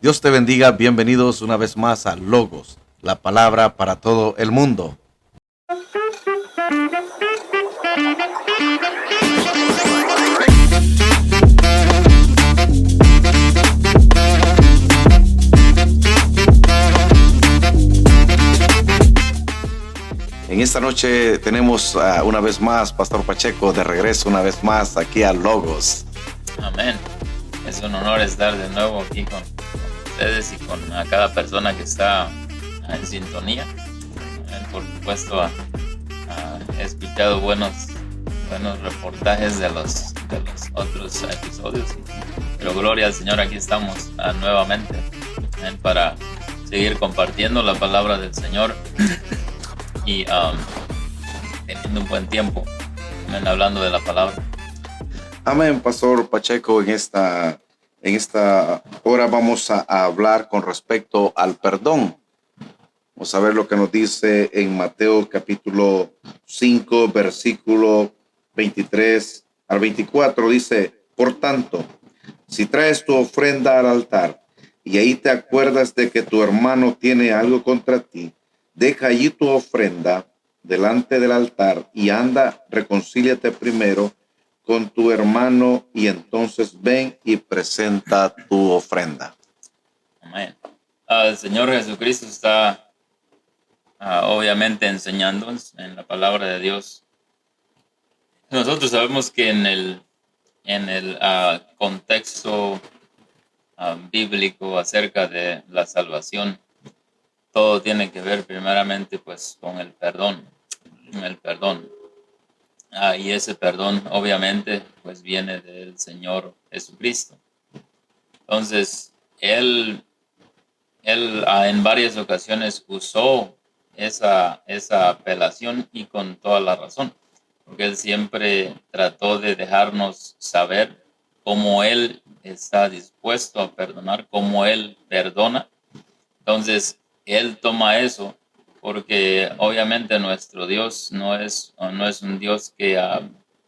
Dios te bendiga, bienvenidos una vez más a Logos, la palabra para todo el mundo. En esta noche tenemos una vez más Pastor Pacheco de regreso una vez más aquí a Logos. Amén. Es un honor estar de nuevo aquí con ustedes y con cada persona que está en sintonía. Por supuesto, he escuchado buenos reportajes de los otros episodios. Pero gloria al Señor, aquí estamos nuevamente para seguir compartiendo la palabra del Señor y teniendo un buen tiempo hablando de la palabra. Amén, Pastor Pacheco. En esta hora vamos a hablar con respecto al perdón. Vamos a ver lo que nos dice en Mateo capítulo 5, versículo 23 al 24. Dice: por tanto, si traes tu ofrenda al altar y ahí te acuerdas de que tu hermano tiene algo contra ti, deja allí tu ofrenda delante del altar y anda, reconcíliate primero con tu hermano y entonces ven y presenta tu ofrenda. Amén. El Señor Jesucristo está obviamente enseñándonos en la palabra de Dios. Nosotros sabemos que en el contexto bíblico acerca de la salvación, todo tiene que ver primeramente pues con el perdón. Y ese perdón obviamente pues viene del Señor Jesucristo. Entonces, Él en varias ocasiones usó esa apelación y con toda la razón, porque Él siempre trató de dejarnos saber cómo Él está dispuesto a perdonar, cómo Él perdona. Entonces, Él toma eso porque obviamente nuestro Dios no es un Dios que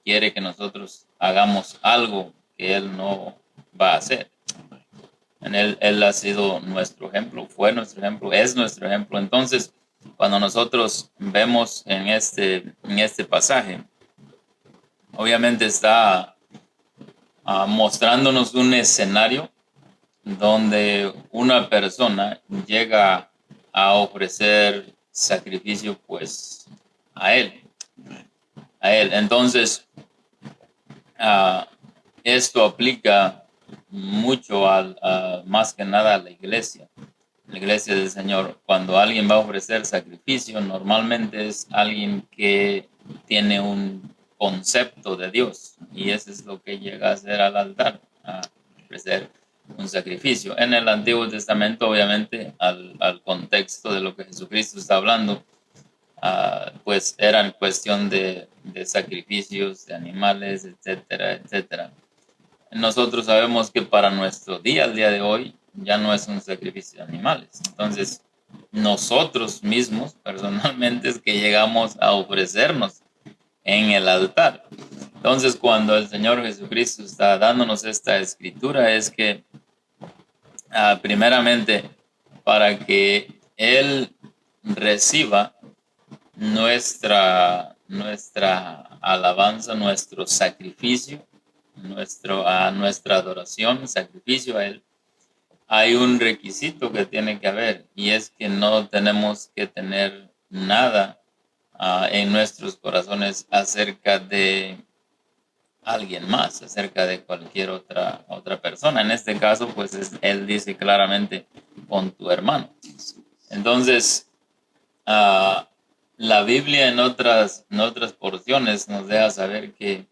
quiere que nosotros hagamos algo que Él no va a hacer. Él ha sido nuestro ejemplo, fue nuestro ejemplo, es nuestro ejemplo. Entonces, cuando nosotros vemos en este pasaje, obviamente está mostrándonos un escenario donde una persona llega a ofrecer sacrificio pues a él. Entonces, esto aplica mucho más que nada a la iglesia del Señor. Cuando alguien va a ofrecer sacrificio, normalmente es alguien que tiene un concepto de Dios, y eso es lo que llega a hacer al altar, a ofrecer un sacrificio. En el Antiguo Testamento, obviamente, al contexto de lo que Jesucristo está hablando, pues era en cuestión de sacrificios de animales, etcétera, etcétera. Nosotros sabemos que para nuestro día, al día de hoy, ya no es un sacrificio de animales. Entonces, nosotros mismos, personalmente, es que llegamos a ofrecernos en el altar. Entonces, cuando el Señor Jesucristo está dándonos esta escritura, es que, primeramente, para que Él reciba nuestra alabanza, nuestro sacrificio, nuestra adoración, sacrificio a Él, hay un requisito que tiene que haber, y es que no tenemos que tener nada en nuestros corazones acerca de alguien más, acerca de cualquier otra persona. En este caso, pues Él dice claramente con tu hermano. Entonces, la Biblia en otras porciones nos deja saber que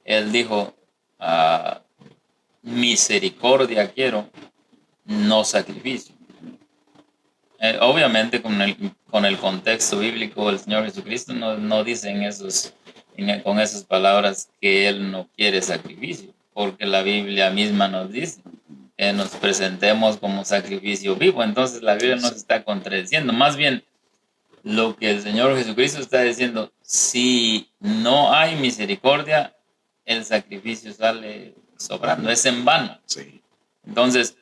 Él dijo, misericordia quiero, no sacrificio. Obviamente con el contexto bíblico, el Señor Jesucristo no dice con esas palabras que Él no quiere sacrificio, porque la Biblia misma nos dice que nos presentemos como sacrificio vivo. Entonces la Biblia nos está contradiciendo. Más bien, lo que el Señor Jesucristo está diciendo: si no hay misericordia, el sacrificio sale sobrando, es en vano. Sí. Entonces,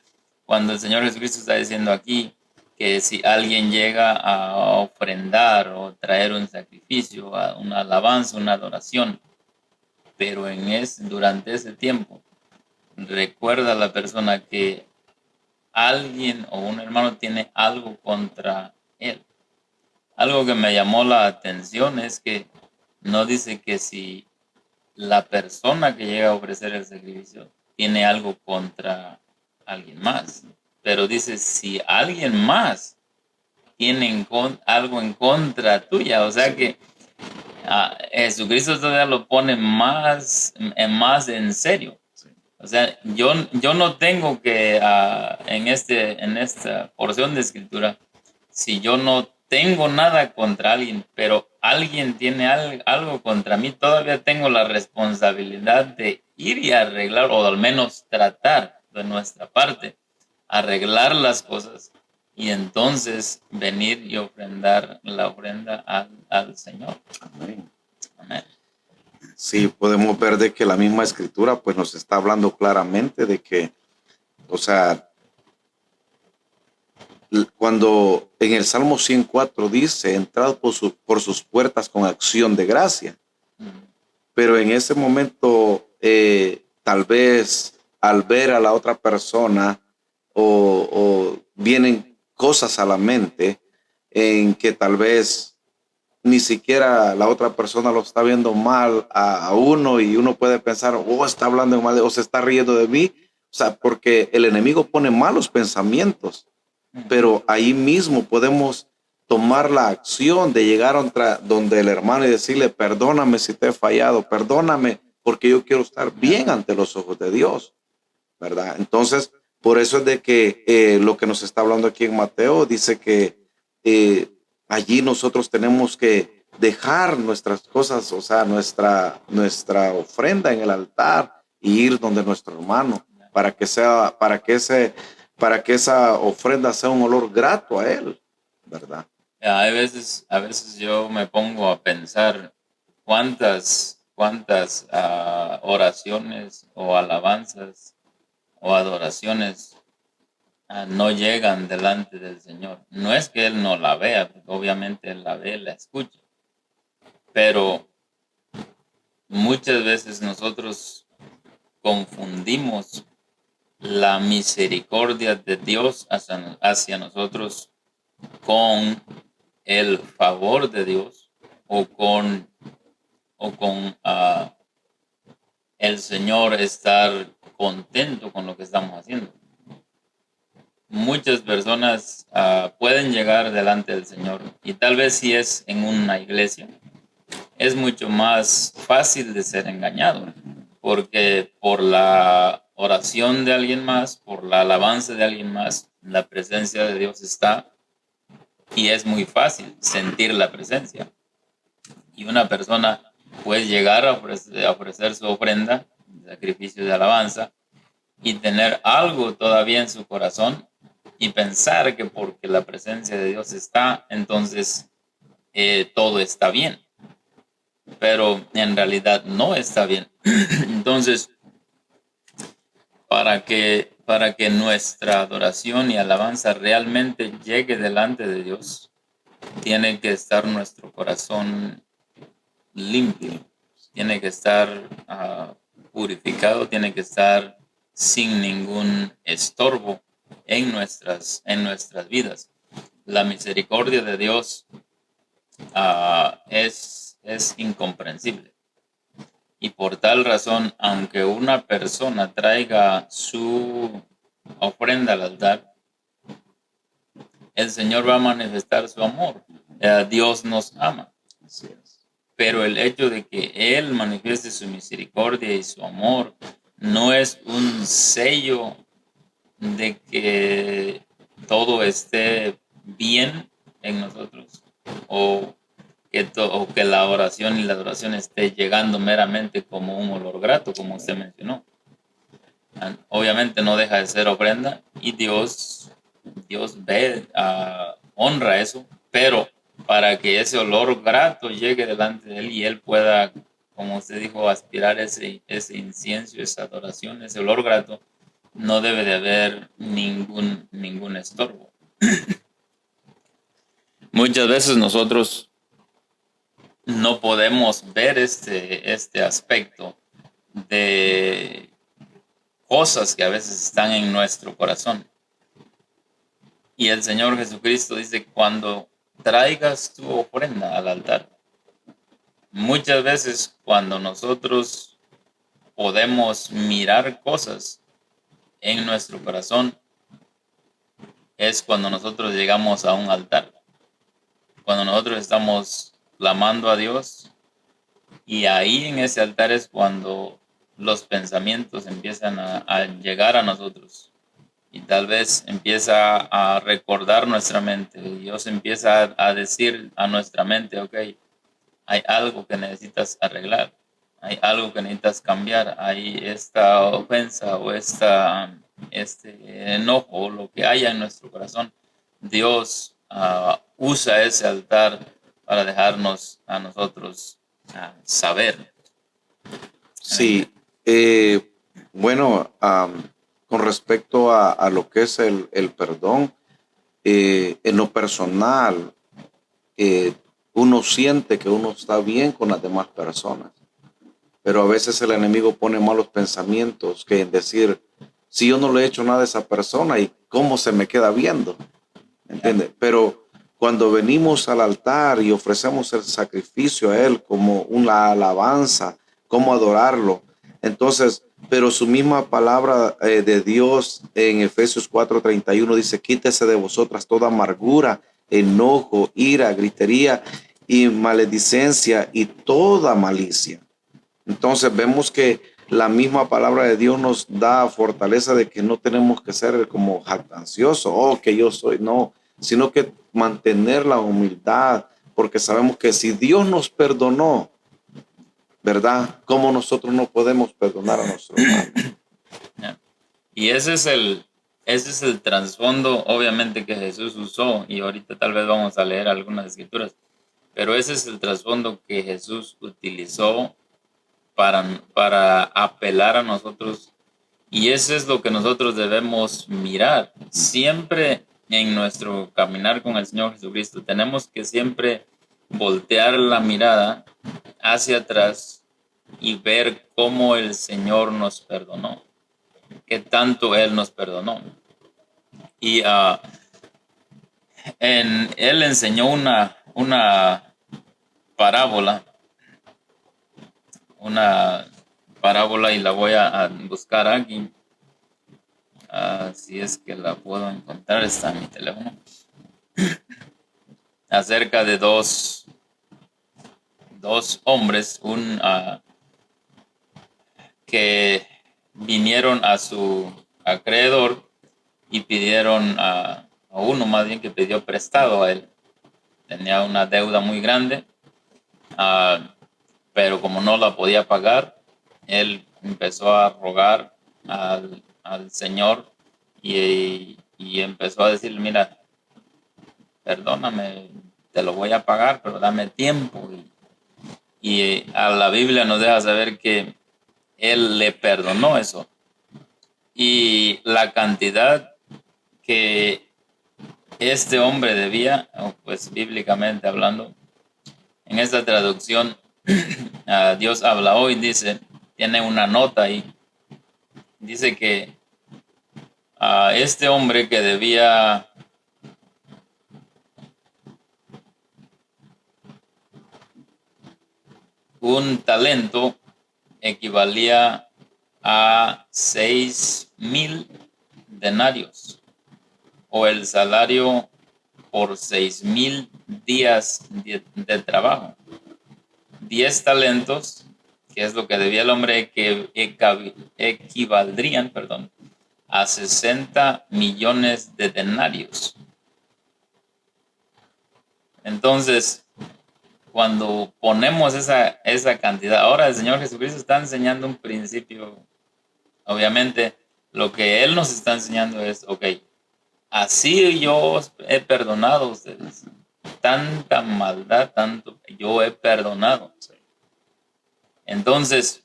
Cuando el Señor Jesucristo está diciendo aquí que si alguien llega a ofrendar o traer un sacrificio, una alabanza, una adoración, pero durante ese tiempo recuerda a la persona que alguien o un hermano tiene algo contra él. Algo que me llamó la atención es que no dice que si la persona que llega a ofrecer el sacrificio tiene algo contra alguien más, pero dice si alguien más tiene algo en contra tuya, o sea que Jesucristo todavía lo pone más en serio. O sea, yo no tengo que en esta porción de escritura, si yo no tengo nada contra alguien, pero alguien tiene algo contra mí, todavía tengo la responsabilidad de ir y arreglar, o al menos tratar de nuestra parte, arreglar las cosas y entonces venir y ofrendar la ofrenda al Señor. Amén. Amén. Sí, podemos ver de que la misma escritura pues nos está hablando claramente de que, o sea, cuando en el Salmo 104 dice, entrad por sus puertas con acción de gracia, pero en ese momento tal vez al ver a la otra persona o vienen cosas a la mente en que tal vez ni siquiera la otra persona lo está viendo mal a uno y uno puede pensar, oh, está hablando mal o se está riendo de mí. O sea, porque el enemigo pone malos pensamientos, pero ahí mismo podemos tomar la acción de llegar donde el hermano y decirle, perdóname si te he fallado, perdóname porque yo quiero estar bien ante los ojos de Dios, ¿verdad? Entonces, por eso es de que lo que nos está hablando aquí en Mateo dice que allí nosotros tenemos que dejar nuestras cosas, o sea, nuestra ofrenda en el altar y ir donde nuestro hermano para que esa ofrenda sea un olor grato a él, ¿verdad? A veces yo me pongo a pensar cuántas oraciones o alabanzas o adoraciones no llegan delante del Señor. No es que Él no la vea, porque obviamente Él la ve, la escucha, pero muchas veces nosotros confundimos la misericordia de Dios hacia nosotros con el favor de Dios o con el Señor estar contento con lo que estamos haciendo. Muchas personas pueden llegar delante del Señor y tal vez si es en una iglesia, es mucho más fácil de ser engañado, porque por la oración de alguien más, por la alabanza de alguien más, la presencia de Dios está y es muy fácil sentir la presencia. Y una persona puede llegar a ofrecer su ofrenda, sacrificio de alabanza, y tener algo todavía en su corazón y pensar que porque la presencia de Dios está, entonces todo está bien. Pero en realidad no está bien. Entonces, para que nuestra adoración y alabanza realmente llegue delante de Dios, tiene que estar nuestro corazón limpio, tiene que estar purificado, tiene que estar sin ningún estorbo en nuestras vidas. La misericordia de Dios es incomprensible. Y por tal razón, aunque una persona traiga su ofrenda al altar, el Señor va a manifestar su amor. Dios nos ama. Así es. Pero el hecho de que Él manifieste su misericordia y su amor no es un sello de que todo esté bien en nosotros o que la oración y la adoración esté llegando meramente como un olor grato, como usted mencionó. Obviamente no deja de ser ofrenda y Dios ve, honra eso, pero para que ese olor grato llegue delante de Él y Él pueda, como usted dijo, aspirar ese incienso, esa adoración, ese olor grato, no debe de haber ningún estorbo. Muchas veces nosotros no podemos ver este aspecto de cosas que a veces están en nuestro corazón. Y el Señor Jesucristo dice, cuando traigas tu ofrenda al altar, muchas veces cuando nosotros podemos mirar cosas en nuestro corazón, es cuando nosotros llegamos a un altar. Cuando nosotros estamos clamando a Dios, y ahí en ese altar es cuando los pensamientos empiezan a llegar a nosotros. Y tal vez empieza a recordar nuestra mente. Dios empieza a decir a nuestra mente, ok, hay algo que necesitas arreglar, hay algo que necesitas cambiar, hay esta ofensa o este enojo, lo que haya en nuestro corazón. Dios usa ese altar para dejarnos a nosotros saber. Sí, bueno, con respecto a lo que es el perdón, en lo personal, eh, uno siente que uno está bien con las demás personas, pero a veces el enemigo pone malos pensamientos que en decir, si yo no le he hecho nada a esa persona y cómo se me queda viendo, ¿entiendes? Pero cuando venimos al altar y ofrecemos el sacrificio a Él como una alabanza, como adorarlo, entonces, pero su misma palabra de Dios en Efesios 4:31 dice, quítese de vosotras toda amargura, enojo, ira, gritería y maledicencia y toda malicia. Entonces vemos que la misma palabra de Dios nos da fortaleza de que no tenemos que ser como jactanciosos, oh, que yo soy, no, sino que mantener la humildad, porque sabemos que si Dios nos perdonó, ¿verdad? ¿Cómo nosotros no podemos perdonar a nuestro hermano? Y ese es el trasfondo, obviamente, que Jesús usó. Y ahorita tal vez vamos a leer algunas escrituras. Pero ese es el trasfondo que Jesús utilizó para apelar a nosotros. Y eso es lo que nosotros debemos mirar. Siempre en nuestro caminar con el Señor Jesucristo, tenemos que siempre voltear la mirada hacia atrás y ver cómo el Señor nos perdonó, qué tanto Él nos perdonó. Y Él enseñó una parábola, una parábola, y la voy a buscar aquí. Si es que la puedo encontrar, está en mi teléfono. Acerca de dos hombres, que vinieron a su acreedor y pidieron a uno más bien que pidió prestado a él. Tenía una deuda muy grande, pero como no la podía pagar, él empezó a rogar al Señor y empezó a decirle, mira, perdóname, te lo voy a pagar, pero dame tiempo. Y a la Biblia nos deja saber que él le perdonó eso. Y la cantidad que este hombre debía, pues bíblicamente hablando, en esta traducción, Dios habla hoy, dice, tiene una nota ahí, dice que este hombre que debía un talento equivalía a 6,000 denarios, o el salario por 6,000 días de trabajo. 10 talentos, que es lo que debía el hombre, que equivaldrían, a 60 millones de denarios. Entonces, cuando ponemos esa cantidad, ahora el Señor Jesucristo está enseñando un principio. Obviamente, lo que Él nos está enseñando es, ok, así yo he perdonado a ustedes. Tanta maldad, tanto yo he perdonado. Entonces,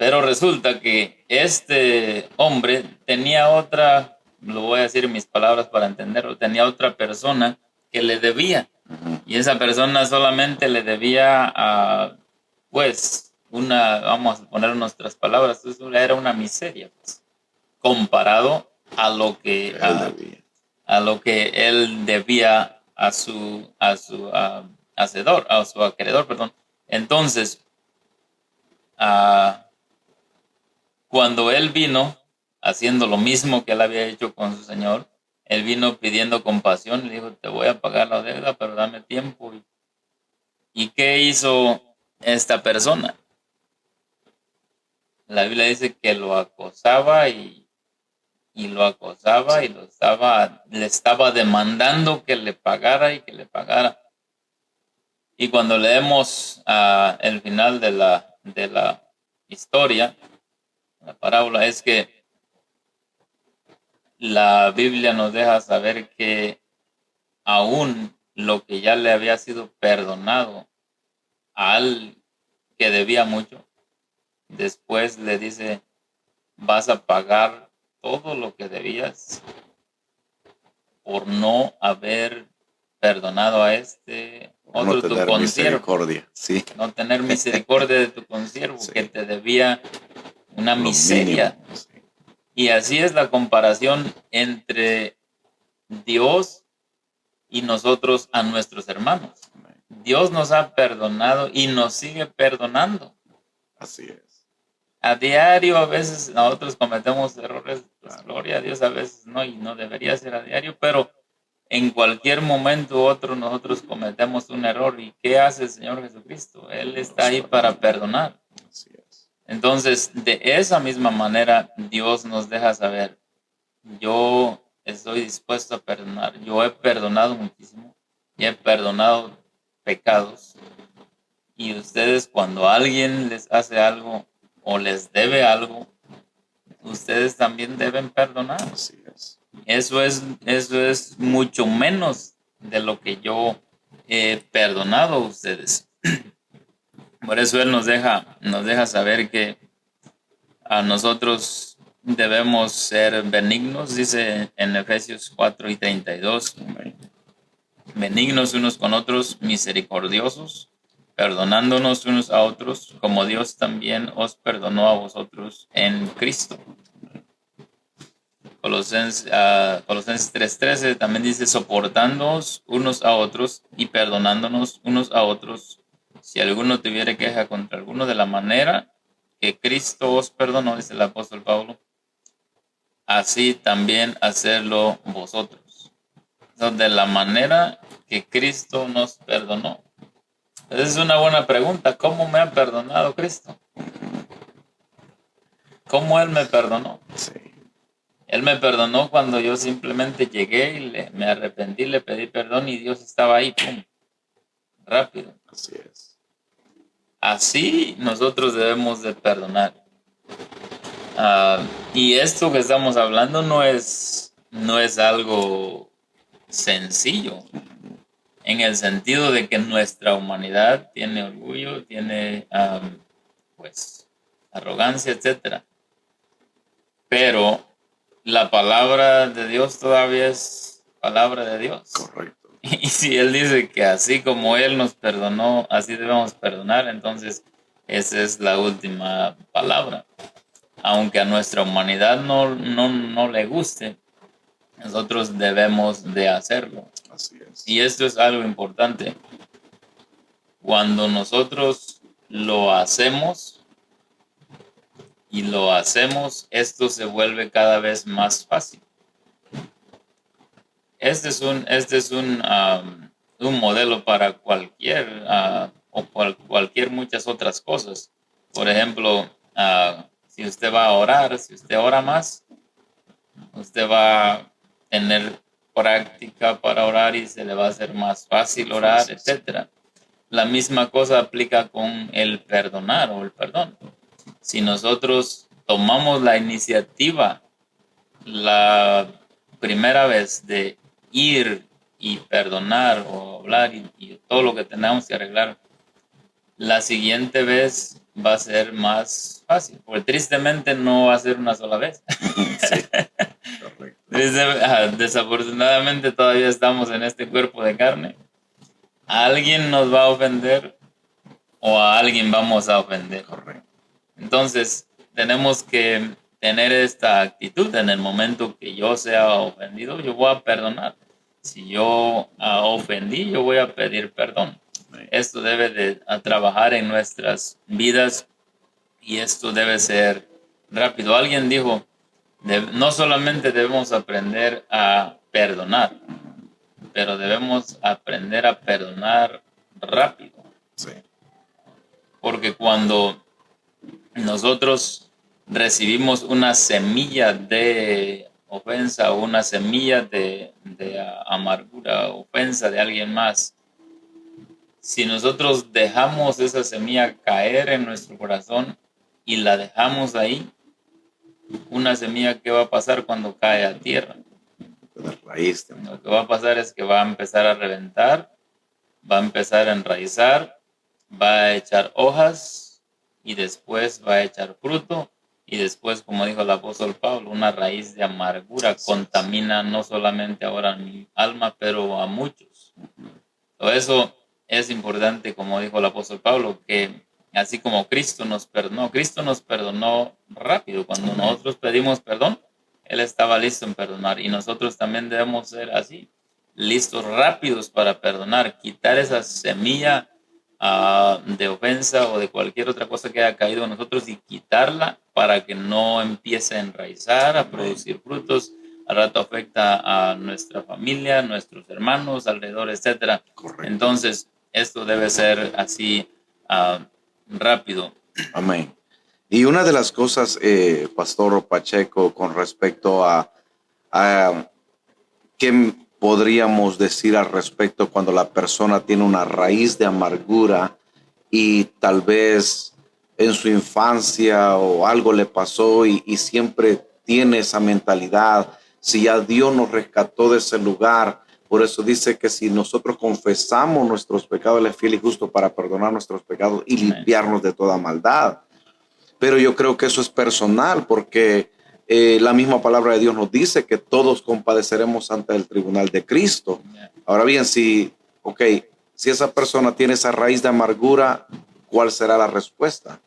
Pero resulta que este hombre tenía otra, lo voy a decir en mis palabras para entenderlo, tenía otra persona que le debía. Y esa persona solamente le debía a, pues, vamos a poner nuestras palabras, eso era una miseria, pues, comparado a lo que, Él debía. a lo que él debía hacedor, a su acreedor, perdón. Entonces, cuando él vino haciendo lo mismo que él había hecho con su señor, él vino pidiendo compasión, le dijo, te voy a pagar la deuda, pero dame tiempo. ¿Y qué hizo esta persona? La Biblia dice que lo acosaba y lo acosaba y le estaba demandando que le pagara y que le pagara. Y cuando leemos el final de la historia, la parábola, es que la Biblia nos deja saber que aún lo que ya le había sido perdonado al que debía mucho, después le dice, vas a pagar todo lo que debías por no haber perdonado a este Por no otro tu tener consiervo, misericordia. Sí, no tener misericordia de tu consiervo, sí. que te debía una Lo miseria. mínimo. Sí. Y así es la comparación entre Dios y nosotros a nuestros hermanos. Dios nos ha perdonado y nos sigue perdonando. Así es. A diario a veces nosotros cometemos errores, pues gloria a Dios, a veces no, y no debería ser a diario, pero en cualquier momento u otro nosotros cometemos un error. ¿Y qué hace el Señor Jesucristo? Él está ahí para perdonar. Así es. Entonces, de esa misma manera, Dios nos deja saber, yo estoy dispuesto a perdonar. Yo he perdonado muchísimo y he perdonado pecados. Y ustedes, cuando alguien les hace algo o les debe algo, ustedes también deben perdonar. Así es. Eso es mucho menos de lo que yo he perdonado a ustedes. Por eso Él nos deja saber que a nosotros debemos ser benignos, dice en Efesios 4:32. Amén. Benignos unos con otros, misericordiosos, perdonándonos unos a otros, como Dios también os perdonó a vosotros en Cristo. Colosenses 3:13 también dice, soportándoos unos a otros y perdonándonos unos a otros, si alguno tuviere queja contra alguno, de la manera que Cristo os perdonó, dice el apóstol Pablo, así también hacerlo vosotros. Entonces, de la manera que Cristo nos perdonó. Esa es una buena pregunta. ¿Cómo me ha perdonado Cristo? ¿Cómo Él me perdonó? Sí. Él me perdonó cuando yo simplemente llegué y me arrepentí, le pedí perdón y Dios estaba ahí, pum, rápido. Así es. Así nosotros debemos de perdonar. Y esto que estamos hablando no es algo sencillo, en el sentido de que nuestra humanidad tiene orgullo, tiene pues arrogancia, etcétera. Pero la palabra de Dios todavía es palabra de Dios. Correcto. Y si Él dice que así como Él nos perdonó, así debemos perdonar, entonces esa es la última palabra. Aunque a nuestra humanidad no le guste, nosotros debemos de hacerlo. Así es. Y esto es algo importante. Cuando nosotros lo hacemos, esto se vuelve cada vez más fácil. Este es un modelo para cualquier cualquier muchas otras cosas. Por ejemplo, si usted va a orar, si usted ora más, usted va a tener práctica para orar y se le va a hacer más fácil orar, etcétera. La misma cosa aplica con el perdonar o el perdón. Si nosotros tomamos la iniciativa la primera vez de ir y perdonar o hablar y todo lo que tenemos que arreglar, la siguiente vez va a ser más fácil, porque tristemente no va a ser una sola vez. Sí, correcto. Desafortunadamente todavía estamos en este cuerpo de carne. A alguien nos va a ofender o a alguien vamos a ofender. Correcto. Entonces, tenemos que tener esta actitud. En el momento que yo sea ofendido, yo voy a perdonar. Si yo ofendí, yo voy a pedir perdón. Esto debe de trabajar en nuestras vidas y esto debe ser rápido. Alguien dijo, no solamente debemos aprender a perdonar, pero debemos aprender a perdonar rápido. Sí. Porque cuando nosotros recibimos una semilla de ofensa o una semilla de amargura, ofensa de alguien más, si nosotros dejamos esa semilla caer en nuestro corazón y la dejamos ahí, una semilla, ¿qué va a pasar cuando cae a tierra? De raíz. Lo que va a pasar es que va a empezar a reventar, va a empezar a enraizar, va a echar hojas y después va a echar fruto y después, como dijo el apóstol Pablo, una raíz de amargura contamina no solamente ahora mi alma, pero a muchos. Todo eso es importante, como dijo el apóstol Pablo, que así como Cristo nos perdonó rápido. Cuando nosotros pedimos perdón, Él estaba listo en perdonar y nosotros también debemos ser así, listos, rápidos para perdonar, quitar esa semilla de ofensa o de cualquier otra cosa que haya caído en nosotros y quitarla para que no empiece a enraizar, a producir frutos. Al rato afecta a nuestra familia, nuestros hermanos alrededor, etcétera. Correcto. Entonces, esto debe ser así rápido. Amén. Y una de las cosas, Pastor Pacheco, con respecto a qué podríamos decir al respecto cuando la persona tiene una raíz de amargura y tal vez en su infancia o algo le pasó y siempre tiene esa mentalidad, si ya Dios nos rescató de ese lugar. Por eso dice que si nosotros confesamos nuestros pecados, Él es fiel y justo para perdonar nuestros pecados y limpiarnos de toda maldad. Pero yo creo que eso es personal porque la misma palabra de Dios nos dice que todos compadeceremos ante el tribunal de Cristo. Ahora bien, si esa persona tiene esa raíz de amargura, ¿cuál será la respuesta?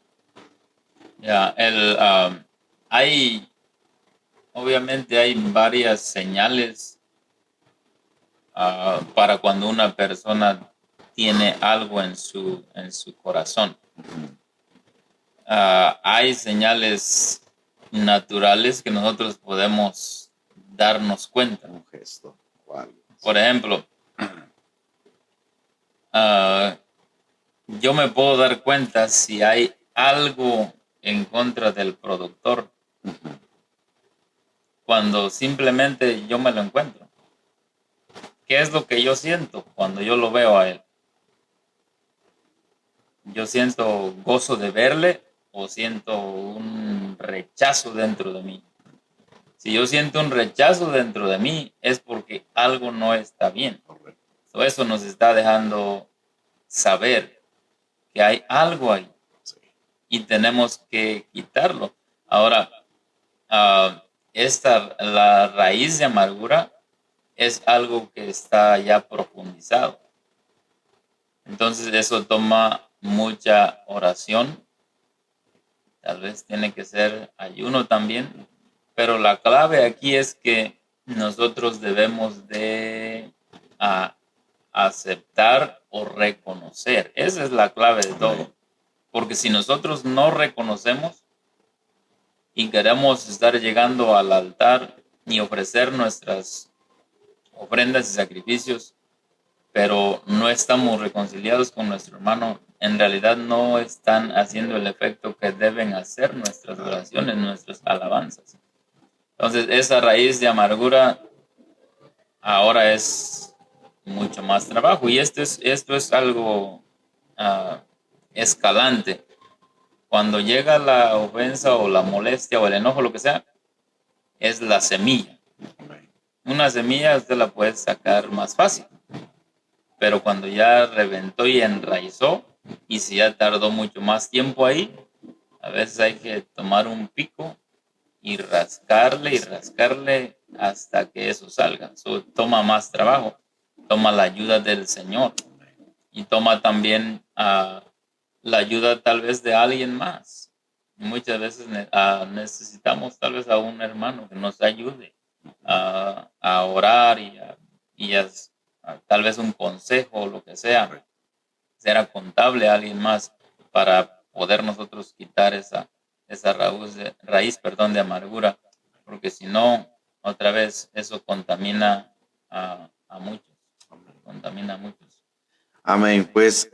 Obviamente hay varias señales para cuando una persona tiene algo en su corazón. Hay señales naturales que nosotros podemos darnos cuenta. Un gesto. ¿Cuál? Por ejemplo, yo me puedo dar cuenta si hay algo en contra del productor cuando simplemente yo me lo encuentro. ¿Qué es lo que yo siento cuando yo lo veo a él? Yo siento gozo de verle o siento un rechazo dentro de mí. Si yo siento un rechazo dentro de mí es porque algo no está bien. Eso nos está dejando saber que hay algo ahí y tenemos que quitarlo. Ahora, la raíz de amargura es algo que está ya profundizado. Entonces eso toma mucha oración. Tal vez tiene que ser ayuno también. Pero la clave aquí es que nosotros debemos de aceptar o reconocer. Esa es la clave de todo. Porque si nosotros no reconocemos y queremos estar llegando al altar y ofrecer nuestras ofrendas y sacrificios, pero no estamos reconciliados con nuestro hermano, en realidad no están haciendo el efecto que deben hacer nuestras oraciones, nuestras alabanzas. Entonces, esa raíz de amargura ahora es mucho más trabajo y esto es algo escalante. Cuando llega la ofensa o la molestia o el enojo, lo que sea, es la semilla. Una semilla usted la puede sacar más fácil, pero cuando ya reventó y enraizó, Y si ya tardó mucho más tiempo ahí, a veces hay que tomar un pico y rascarle hasta que eso salga. Eso toma más trabajo, toma la ayuda del Señor y toma también la ayuda tal vez de alguien más. Muchas veces necesitamos tal vez a un hermano que nos ayude a orar y tal vez un consejo o lo que sea, ser contable a alguien más para poder nosotros quitar esa raíz, perdón, de amargura, porque si no, otra vez eso a muchos, contamina a muchos. Amén. Pues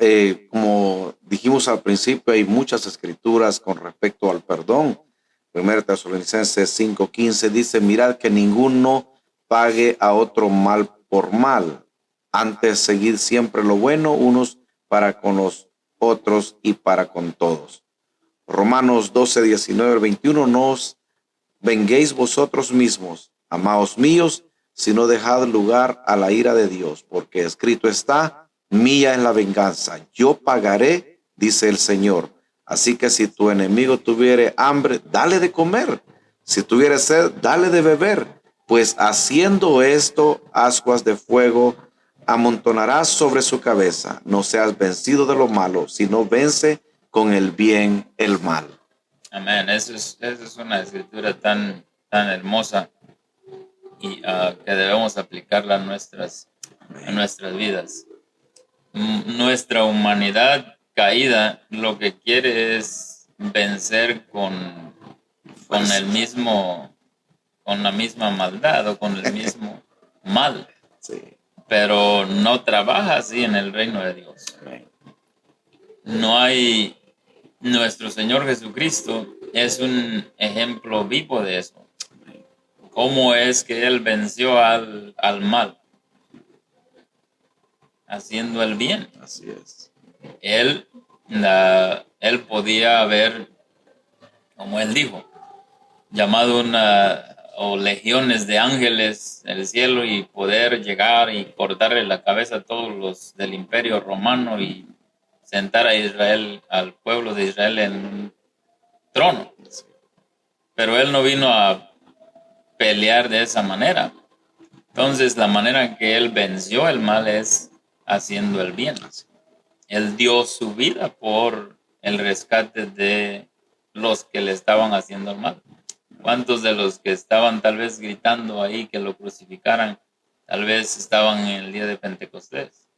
como dijimos al principio, hay muchas escrituras con respecto al perdón. 1 Tesalonicenses 5:15 dice, mirad que ninguno pague a otro mal por mal. Antes seguid siempre lo bueno unos para con los otros y para con todos. Romanos 12:19-21, no os venguéis vosotros mismos, amados míos, sino dejad lugar a la ira de Dios, porque escrito está, mía es la venganza, yo pagaré, dice el Señor. Así que si tu enemigo tuviere hambre, dale de comer. Si tuviere sed, dale de beber. Pues haciendo esto, ascuas de fuego amontonarás sobre su cabeza. No seas vencido de lo malo, sino vence con el bien el mal. Amén. Esa es una escritura tan hermosa y que debemos aplicarla a nuestras vidas. Nuestra humanidad caída lo que quiere es vencer con el mismo, con la misma maldad o con el mismo mal, Sí. pero no trabaja así en el reino de Dios. No hay, nuestro Señor Jesucristo es un ejemplo vivo de eso. ¿Cómo es que Él venció al mal? Haciendo el bien. Así es. Él, él podía haber, como Él dijo, llamado o legiones de ángeles del cielo y poder llegar y cortarle la cabeza a todos los del imperio romano y sentar a Israel, al pueblo de Israel en un trono. Pero Él no vino a pelear de esa manera. Entonces, la manera en que Él venció el mal es haciendo el bien. Él dio su vida por el rescate de los que le estaban haciendo el mal. ¿Cuántos de los que estaban tal vez gritando ahí que lo crucificaran, tal vez estaban en el día de Pentecostés?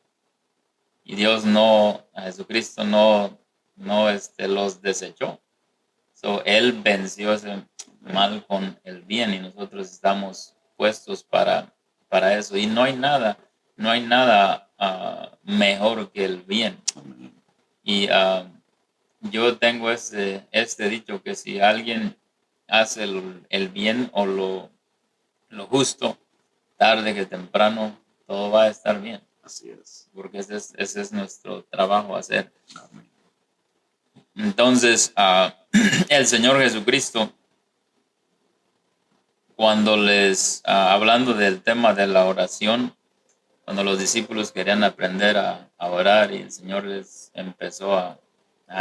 Y Dios a Jesucristo no los desechó. Él venció ese mal con el bien y nosotros estamos puestos para eso. Y no hay nada mejor que el bien. Y yo tengo este dicho que si alguien hace el bien o lo justo, tarde que temprano, todo va a estar bien. Así es. Porque ese es nuestro trabajo hacer. Entonces, el Señor Jesucristo, cuando hablando del tema de la oración, cuando los discípulos querían aprender a orar y el Señor les empezó a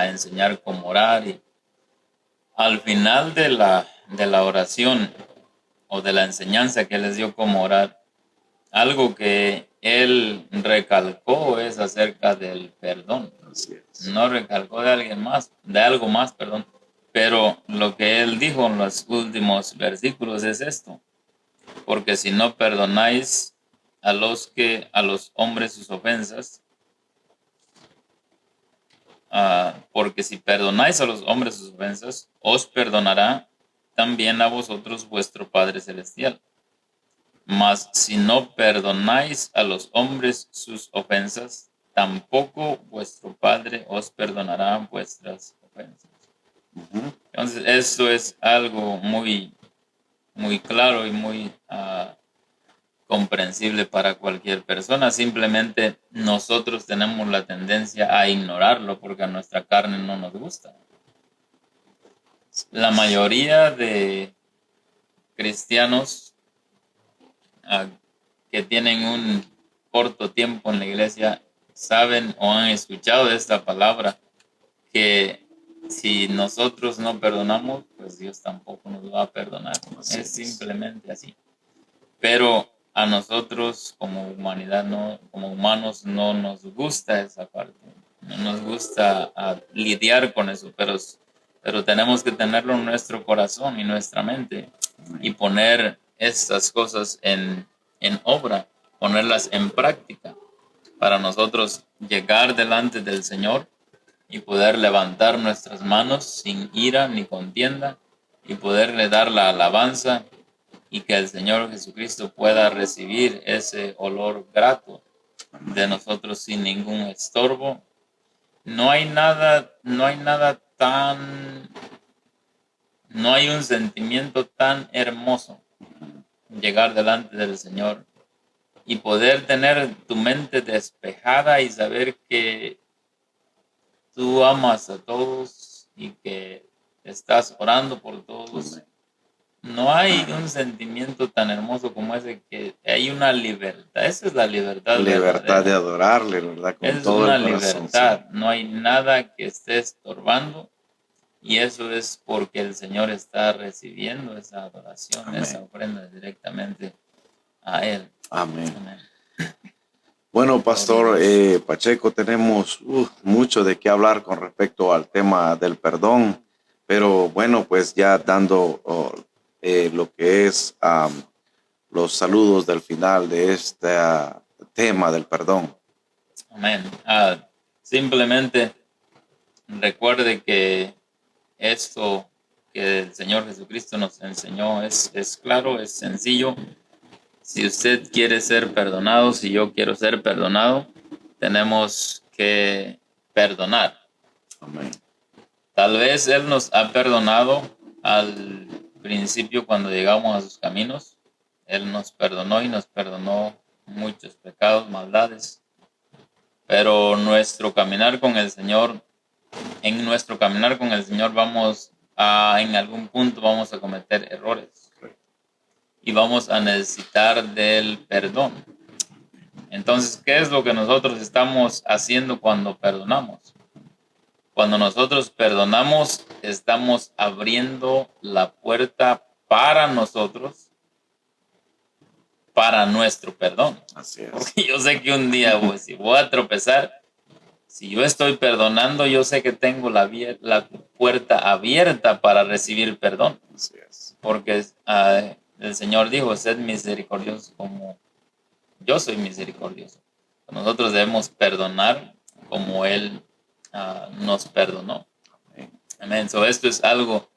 enseñar cómo orar y al final de la oración o de la enseñanza que les dio cómo orar, algo que él recalcó es acerca del perdón. Así es. No recalcó de algo más, perdón. Pero lo que él dijo en los últimos versículos es esto: porque si no perdonáis a los hombres sus ofensas, porque si perdonáis a los hombres sus ofensas, os perdonará también a vosotros vuestro Padre Celestial. Mas si no perdonáis a los hombres sus ofensas, tampoco vuestro Padre os perdonará vuestras ofensas. Entonces, esto es algo muy, muy claro y muy comprensible para cualquier persona. Simplemente nosotros tenemos la tendencia a ignorarlo porque a nuestra carne no nos gusta. La mayoría de cristianos que tienen un corto tiempo en la iglesia saben o han escuchado de esta palabra, que si nosotros no perdonamos, pues Dios tampoco nos va a perdonar. Así Es es. simplemente así. Pero a nosotros como humanidad, no, como humanos, no nos gusta esa parte. No nos gusta lidiar con eso, pero tenemos que tenerlo en nuestro corazón y nuestra mente y poner estas cosas en obra, ponerlas en práctica para nosotros llegar delante del Señor y poder levantar nuestras manos sin ira ni contienda y poderle dar la alabanza y que el Señor Jesucristo pueda recibir ese olor grato de nosotros sin ningún estorbo. No hay un sentimiento tan hermoso llegar delante del Señor y poder tener tu mente despejada y saber que tú amas a todos y que estás orando por todos. No hay un sentimiento tan hermoso como ese, que hay una libertad. Esa es la libertad Libertad de verdadera. adorarle, ¿verdad? Con Es todo una el corazón. libertad. No hay nada que esté estorbando. Y eso es porque el Señor está recibiendo esa adoración, Amén. esa ofrenda directamente a Él. Amén. Amén. Bueno, Pastor Gloria a Pacheco, tenemos mucho de qué hablar con respecto al tema del perdón, pero bueno, pues ya dando lo que es los saludos del final de este tema del perdón. Amén. Simplemente recuerde que esto que el Señor Jesucristo nos enseñó es claro, es sencillo. Si usted quiere ser perdonado, si yo quiero ser perdonado, tenemos que perdonar. Amén. Tal vez Él nos ha perdonado al principio cuando llegamos a sus caminos. Él nos perdonó y nos perdonó muchos pecados, maldades. Pero en nuestro caminar con el Señor en algún punto vamos a cometer errores. Y vamos a necesitar del perdón. Entonces, ¿qué es lo que nosotros estamos haciendo cuando perdonamos? Cuando nosotros perdonamos, estamos abriendo la puerta para nosotros, para nuestro perdón. Así es. Porque yo sé que un día, pues, si voy a tropezar, si yo estoy perdonando, yo sé que tengo la puerta abierta para recibir perdón. Así es. Porque el Señor dijo, sed misericordioso como yo soy misericordioso. Nosotros debemos perdonar como Él nos perdonó. Amén. So, esto es algo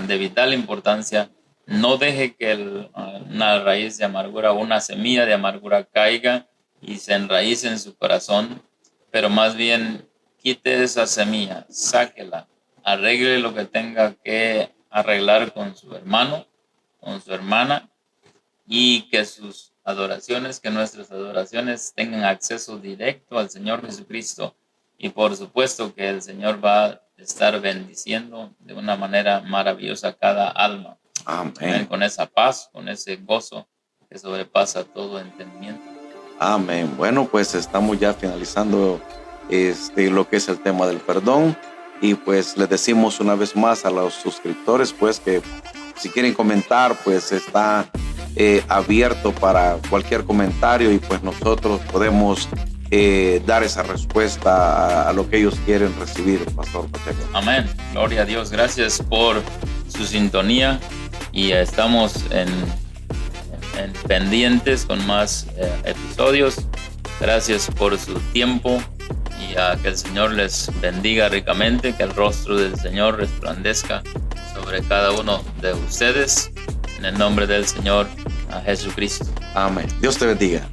de vital importancia. No deje que una raíz de amargura, una semilla de amargura caiga y se enraíce en su corazón, pero más bien quite esa semilla, sáquela, arregle lo que tenga que arreglar con su hermano, con su hermana, y que nuestras adoraciones tengan acceso directo al Señor Jesucristo. Y por supuesto que el Señor va a estar bendiciendo de una manera maravillosa cada alma. Amén. Con esa paz, con ese gozo que sobrepasa todo entendimiento. Amén. Bueno, pues estamos ya finalizando lo que es el tema del perdón. Y pues les decimos una vez más a los suscriptores, pues que si quieren comentar, pues está abierto para cualquier comentario y pues nosotros podemos dar esa respuesta a lo que ellos quieren recibir, Pastor Pacheco. Amén. Gloria a Dios. Gracias por su sintonía y estamos en pendientes con más episodios. Gracias por su tiempo y que el Señor les bendiga ricamente, que el rostro del Señor resplandezca sobre cada uno de ustedes. En el nombre del Señor Jesucristo. Amén. Dios te bendiga.